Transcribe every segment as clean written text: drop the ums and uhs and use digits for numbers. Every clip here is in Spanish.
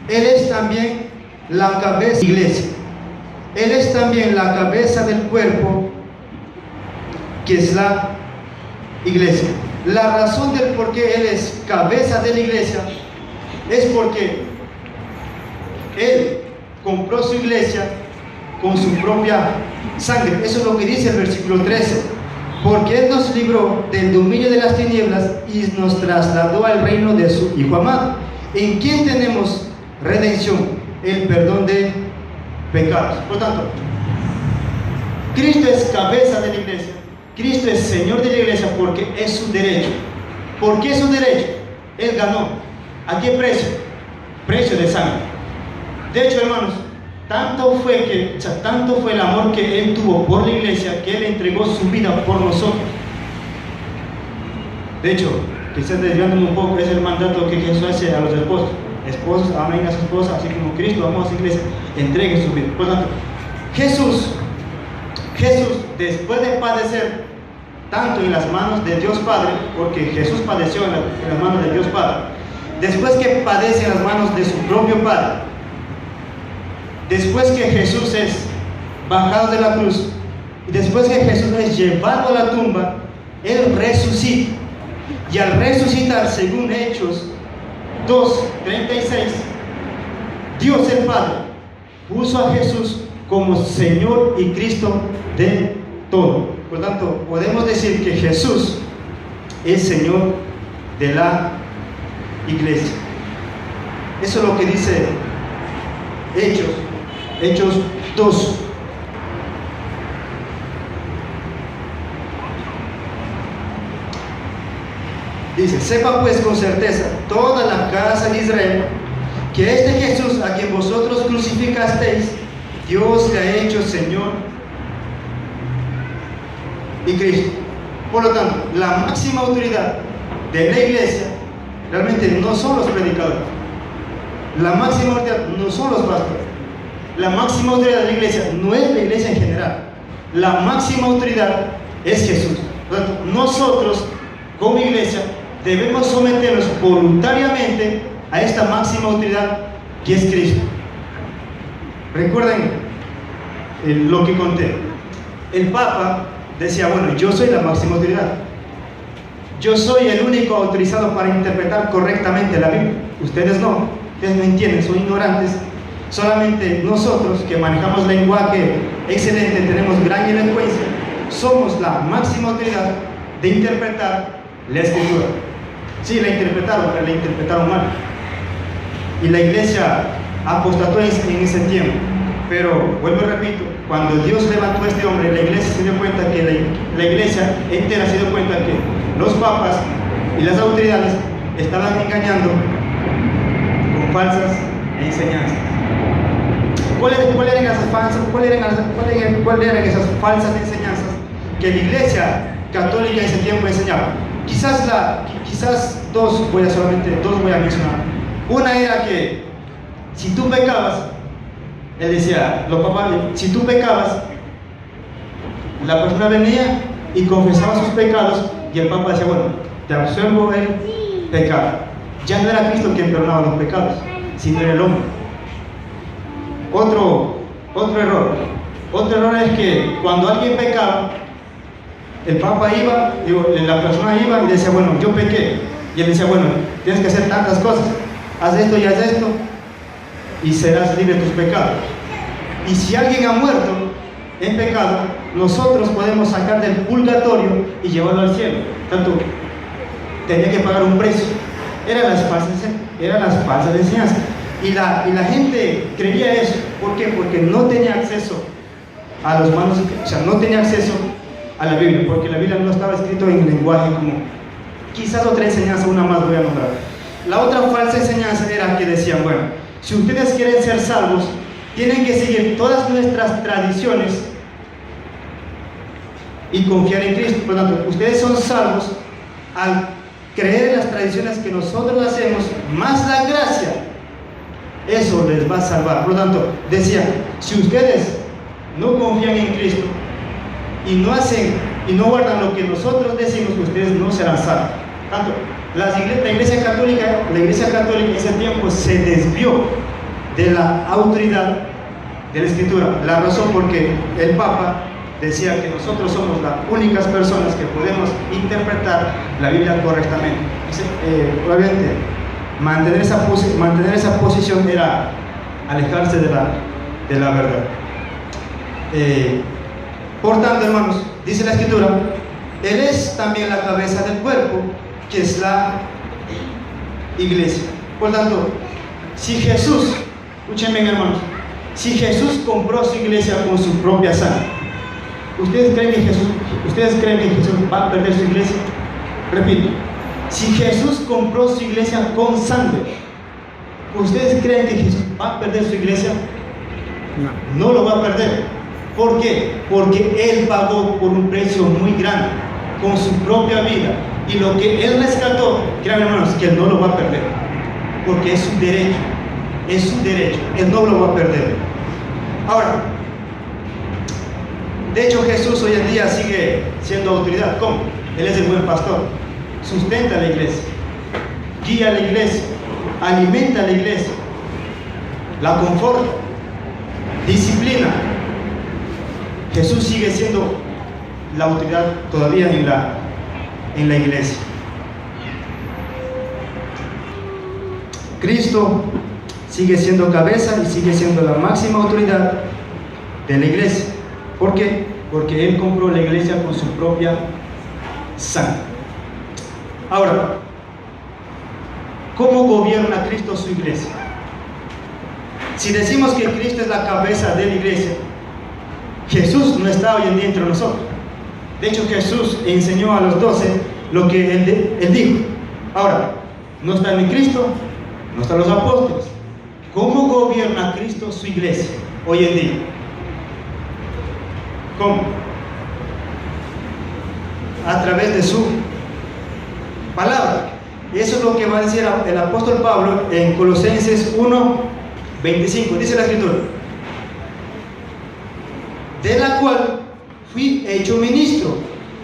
Él es también la cabeza de la iglesia. Él es también la cabeza del cuerpo, que es la iglesia. La razón del por qué Él es cabeza de la iglesia es porque Él compró su iglesia con su propia sangre. Eso es lo que dice el versículo 13. Porque Él nos libró del dominio de las tinieblas y nos trasladó al reino de su Hijo amado, en quien tenemos redención, el perdón de pecados. Por lo tanto, Cristo es cabeza de la iglesia. Cristo es Señor de la iglesia porque es su derecho. ¿Por qué es su derecho? Él ganó. ¿A qué precio? Precio de sangre. De hecho, hermanos, tanto fue el amor que Él tuvo por la iglesia, que Él entregó su vida por nosotros. De hecho, quizás desviándome un poco, es el mandato que Jesús hace a los esposos. Esposos, amen a su esposa, así como Cristo amó a su iglesia, entreguen su vida. Por lo tanto, Jesús, después de padecer tanto en las manos de Dios Padre, porque Jesús padeció en las manos de Dios Padre, después que padece en las manos de su propio Padre, después que Jesús es bajado de la cruz, y después que Jesús es llevado a la tumba, Él resucita. Y al resucitar, según Hechos 2:36, Dios el Padre puso a Jesús como Señor y Cristo de todo. Por lo tanto, podemos decir que Jesús es Señor de la iglesia. Eso es lo que dice Hechos 2. Dice: sepa pues con certeza toda la casa de Israel que este Jesús a quien vosotros crucificasteis, Dios le ha hecho Señor y Cristo. Por lo tanto, la máxima autoridad de la iglesia realmente no son los predicadores. La máxima autoridad no son los pastores. La máxima autoridad de la iglesia no es la iglesia en general. La máxima autoridad es Jesús. Por lo tanto, nosotros como iglesia debemos someternos voluntariamente a esta máxima autoridad que es Cristo. Recuerden lo que conté. El Papa decía: bueno, yo soy la máxima autoridad. Yo soy el único autorizado para interpretar correctamente la Biblia. Ustedes no entienden, son ignorantes. Solamente nosotros, que manejamos lenguaje excelente, tenemos gran elocuencia, somos la máxima autoridad de interpretar la Escritura. Sí, la interpretaron, pero la interpretaron mal. Y la iglesia apostató en ese tiempo. Pero, vuelvo y repito, cuando Dios levantó a este hombre, la iglesia se dio cuenta que la iglesia entera se dio cuenta que los papas y las autoridades estaban engañando con falsas enseñanzas. ¿Cuáles eran esas falsas enseñanzas que la iglesia católica en ese tiempo enseñaba? Quizás dos voy a mencionar. Una era que si tú pecabas, él decía, los papás, si tú pecabas, la persona venía y confesaba sus pecados y el Papa decía: bueno, te absuelvo el pecado. Ya no era Cristo quien perdonaba los pecados, sino era el hombre. Otro error es que cuando alguien pecaba, el Papa iba, la persona iba y decía: bueno, yo pequé. Y él decía: bueno, tienes que hacer tantas cosas, haz esto y haz esto, y serás libre de tus pecados. Y si alguien ha muerto en pecado, nosotros podemos sacar del purgatorio y llevarlo al cielo. Tanto tenía que pagar un precio. Eran las falsas enseñanzas. Y la gente creía eso. ¿Por qué? Porque no tenía acceso a los manos, no tenía acceso a la Biblia, porque la Biblia no estaba escrito en lenguaje común. Quizás otra enseñanza, una más voy a nombrar. La otra falsa enseñanza era que decían: bueno, si ustedes quieren ser salvos, tienen que seguir todas nuestras tradiciones y confiar en Cristo. Por lo tanto, ustedes son salvos al creer en las tradiciones que nosotros hacemos, más la gracia. Eso les va a salvar. Por lo tanto, decían: si ustedes no confían en Cristo y no guardan lo que nosotros decimos, ustedes no serán salvos. Tanto La Iglesia Católica en ese tiempo se desvió de la autoridad de la Escritura. La razón porque el Papa decía que nosotros somos las únicas personas que podemos interpretar la Biblia correctamente. Obviamente, mantener esa posición era alejarse de la verdad. Por tanto, hermanos, dice la Escritura, Él es también la cabeza del cuerpo, que es la iglesia. Por tanto, si Jesús, escúchenme, hermanos, si Jesús compró su iglesia con su propia sangre, ¿ustedes creen que Jesús va a perder su iglesia? Repito, si Jesús compró su iglesia con sangre, ¿ustedes creen que Jesús va a perder su iglesia? No lo va a perder. ¿Por qué? Porque Él pagó por un precio muy grande con su propia vida, y lo que Él rescató, créanme, hermanos, que Él no lo va a perder, porque es su derecho, Él no lo va a perder. Ahora, de hecho, Jesús hoy en día sigue siendo autoridad. ¿Cómo? Él es el buen pastor, sustenta a la iglesia, guía a la iglesia, alimenta a la iglesia, la conforta, disciplina. Jesús sigue siendo la autoridad todavía en la iglesia. Cristo sigue siendo cabeza y sigue siendo la máxima autoridad de la iglesia. ¿Por qué? Porque Él compró la iglesia con su propia sangre. Ahora, ¿cómo gobierna Cristo su iglesia? Si decimos que Cristo es la cabeza de la iglesia, Jesús no está hoy en día entre nosotros. De hecho, Jesús enseñó a los 12 lo que él dijo. Ahora, no está ni Cristo, no están los apóstoles. ¿Cómo gobierna Cristo su iglesia hoy en día? ¿Cómo? A través de su palabra. Y eso es lo que va a decir el apóstol Pablo en Colosenses 1:25. Dice la Escritura: de la cual fui hecho ministro,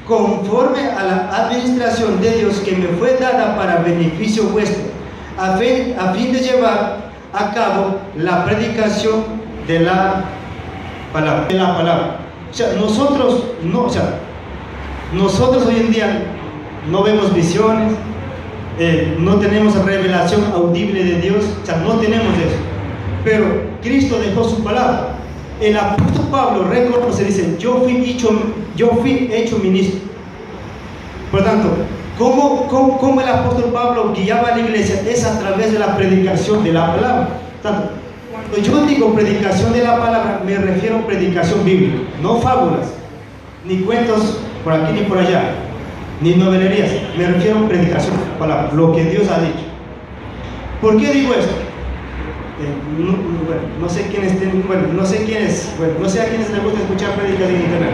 conforme a la administración de Dios que me fue dada para beneficio vuestro, a fin de llevar a cabo la predicación de la palabra. O sea, nosotros hoy en día no vemos visiones, no tenemos revelación audible de Dios, o sea, no tenemos eso. Pero Cristo dejó su palabra. El apóstol Pablo reconoce, dice: yo fui hecho ministro. Por tanto, ¿cómo el apóstol Pablo guiaba a la iglesia? Es a través de la predicación de la palabra. Tanto, cuando yo digo predicación de la palabra, me refiero a predicación bíblica, no fábulas, ni cuentos por aquí ni por allá, ni novelerías. Me refiero a predicación de la palabra, lo que Dios ha dicho. ¿Por qué digo esto? No sé a quiénes les gusta escuchar prédicas en internet,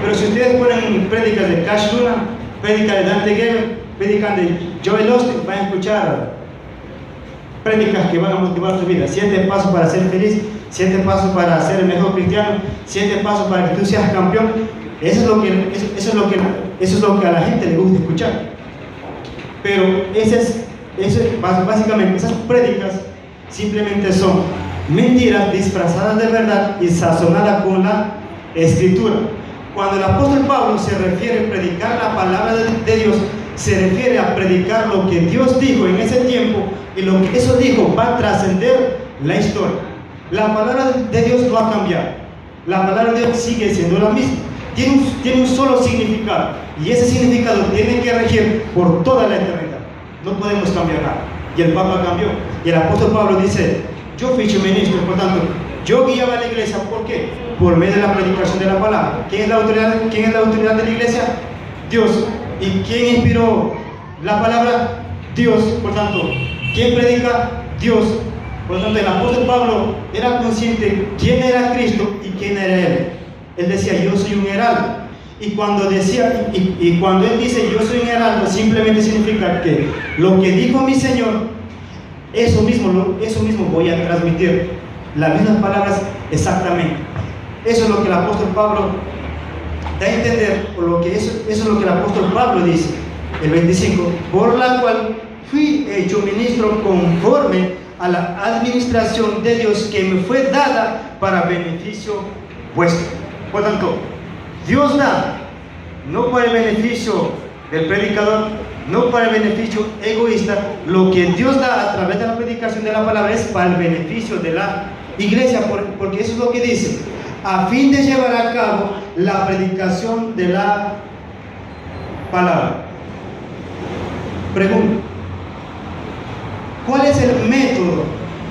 pero si ustedes ponen prédicas de Cash Luna, prédicas de Dante Gebel, prédicas de Joel Osteen, van a escuchar prédicas que van a motivar tu vida. 7 pasos para ser feliz, 7 pasos para ser el mejor cristiano, 7 pasos para que tú seas campeón. Eso es lo que a la gente le gusta escuchar. Pero básicamente esas prédicas simplemente son mentiras disfrazadas de verdad y sazonadas con la Escritura. Cuando el apóstol Pablo se refiere a predicar la palabra de Dios, se refiere a predicar lo que Dios dijo en ese tiempo, y lo que eso dijo va a trascender la historia. La palabra de Dios no ha cambiado. La palabra de Dios sigue siendo la misma. Tiene un solo significado, y ese significado tiene que regir por toda la eternidad. No podemos cambiar nada. Y el Papa cambió. Y el apóstol Pablo dice: yo fui hecho ministro, por tanto, yo guiaba a la iglesia. ¿Por qué? Por medio de la predicación de la palabra. ¿Quién es la autoridad de la iglesia? Dios. ¿Y quién inspiró la palabra? Dios. Por tanto, ¿quién predica? Dios. Por lo tanto, el apóstol Pablo era consciente de quién era Cristo y quién era Él. Él decía: yo soy un heraldo. Y cuando él dice yo soy un heraldo, simplemente significa que lo que dijo mi Señor, eso mismo voy a transmitir. Las mismas palabras exactamente. Eso es lo que el apóstol Pablo da a entender, o eso es lo que el apóstol Pablo dice. el 25, por la cual fui hecho ministro conforme a la administración de Dios que me fue dada para beneficio vuestro. Por tanto, Dios da, no para el beneficio del predicador, no para el beneficio egoísta. Lo que Dios da a través de la predicación de la palabra es para el beneficio de la iglesia, porque eso es lo que dice, a fin de llevar a cabo la predicación de la palabra. Pregunta: ¿cuál es el método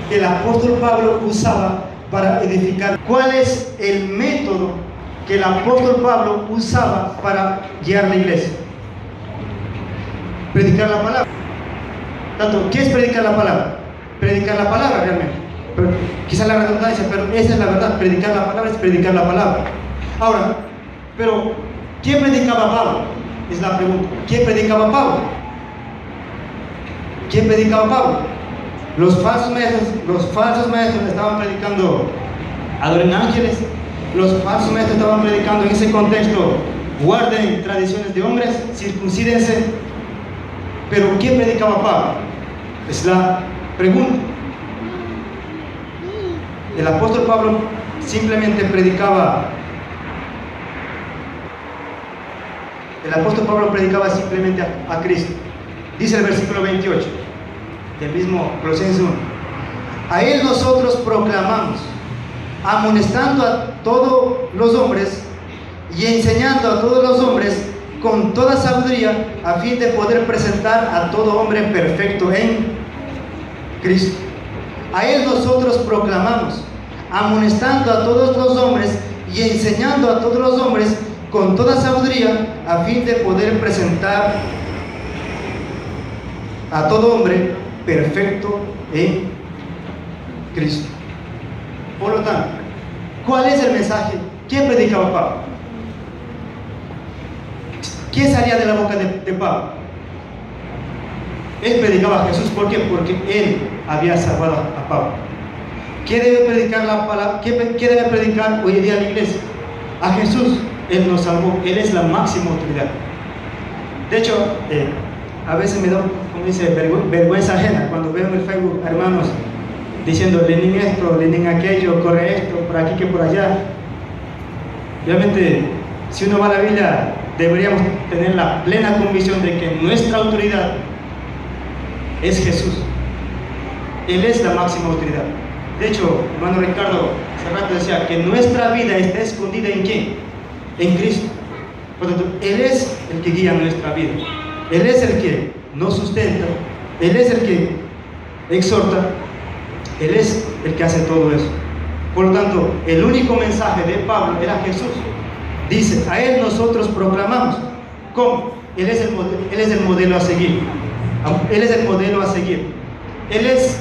que el apóstol Pablo usaba para edificar? ¿Cuál es el método que el apóstol Pablo usaba para guiar la iglesia? Predicar la palabra. Tanto, ¿qué es predicar la palabra? Predicar la palabra realmente. Pero, quizá la redundancia, pero esa es la verdad. Predicar la palabra es predicar la palabra. Ahora, pero ¿quién predicaba Pablo? Es la pregunta. ¿Quién predicaba Pablo? ¿Quién predicaba Pablo? Los falsos maestros estaban predicando adoren ángeles. Los falsos maestros estaban predicando en ese contexto: guarden tradiciones de hombres, circuncídense. Pero ¿quién predicaba Pablo? Es la pregunta. El apóstol Pablo simplemente predicaba. El apóstol Pablo predicaba simplemente a Cristo. Dice el versículo 28 del mismo Colosenses 1: a Él nosotros proclamamos, amonestando a todos los hombres y enseñando a todos los hombres con toda sabiduría, a fin de poder presentar a todo hombre perfecto en Cristo. A Él nosotros proclamamos, amonestando a todos los hombres y enseñando a todos los hombres con toda sabiduría, a fin de poder presentar a todo hombre perfecto en Cristo. Por lo tanto, ¿cuál es el mensaje? ¿Quién predicaba Pablo? ¿Qué salía de la boca de Pablo? Él predicaba a Jesús. ¿Por qué? Porque él había salvado a Pablo. ¿Qué debe predicar la palabra? ¿Qué debe predicar hoy en día la iglesia? A Jesús. Él nos salvó. Él es la máxima autoridad. De hecho, a veces me da, como dice, vergüenza ajena cuando veo en el Facebook hermanos diciendo Lenin esto, Lenin aquello, corre esto, por aquí que por allá. Realmente, si uno va a la Biblia, deberíamos tener la plena convicción de que nuestra autoridad es Jesús. Él es la máxima autoridad. De hecho, hermano Ricardo hace rato decía que nuestra vida está escondida ¿en quién? En Cristo. Por lo tanto, Él es el que guía nuestra vida. Él es el que nos sustenta. Él es el que exhorta. Él es el que hace todo eso. Por lo tanto, el único mensaje de Pablo era Jesús. Dice, a Él nosotros proclamamos. ¿Cómo? Él es el modelo a seguir. Él es el modelo a seguir. Él es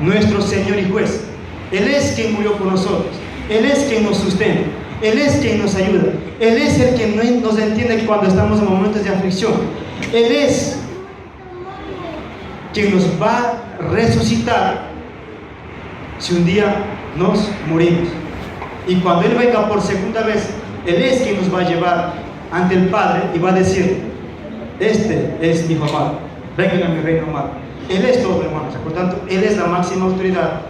nuestro Señor y Juez. Él es quien murió por nosotros. Él es quien nos sustenta. Él es quien nos ayuda. Él es el que nos entiende cuando estamos en momentos de aflicción. Él es quien nos va a resucitar si un día nos morimos. Y cuando Él venga por segunda vez, Él es quien nos va a llevar ante el Padre y va a decir, este es mi hijo amado, vengan a mi reino amado. Él es todo, hermanos. Por tanto, Él es la máxima autoridad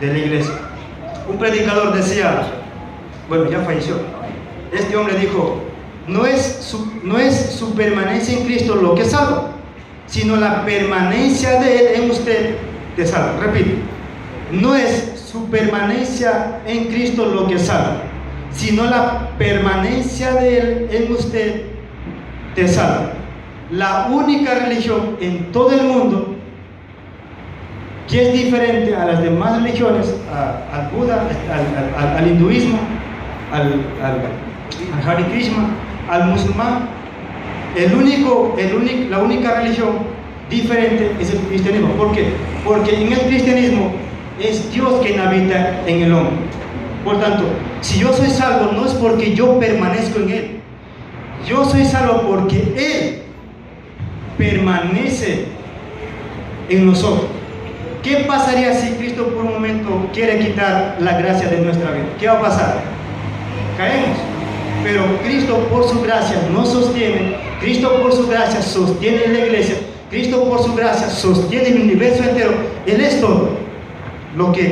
de la iglesia. Un predicador decía, bueno, ya falleció, este hombre dijo, no es su permanencia en Cristo lo que salva, sino la permanencia de Él en usted te salva. Repito, no es su permanencia en Cristo lo que salva, sino la permanencia de Él en usted te salva. La única religión en todo el mundo que es diferente a las demás religiones, al Buda, al hinduismo, al Hare Krishna, al musulmán, la única religión diferente es el cristianismo. ¿Por qué? Porque en el cristianismo es Dios quien habita en el hombre. Por tanto, si yo soy salvo, no es porque yo permanezco en Él. Yo soy salvo porque Él permanece en nosotros. ¿Qué pasaría si Cristo por un momento quiere quitar la gracia de nuestra vida? ¿Qué va a pasar? Caemos. Pero Cristo por su gracia nos sostiene Cristo por su gracia sostiene la iglesia. Cristo por su gracia sostiene el universo entero. Él es todo lo que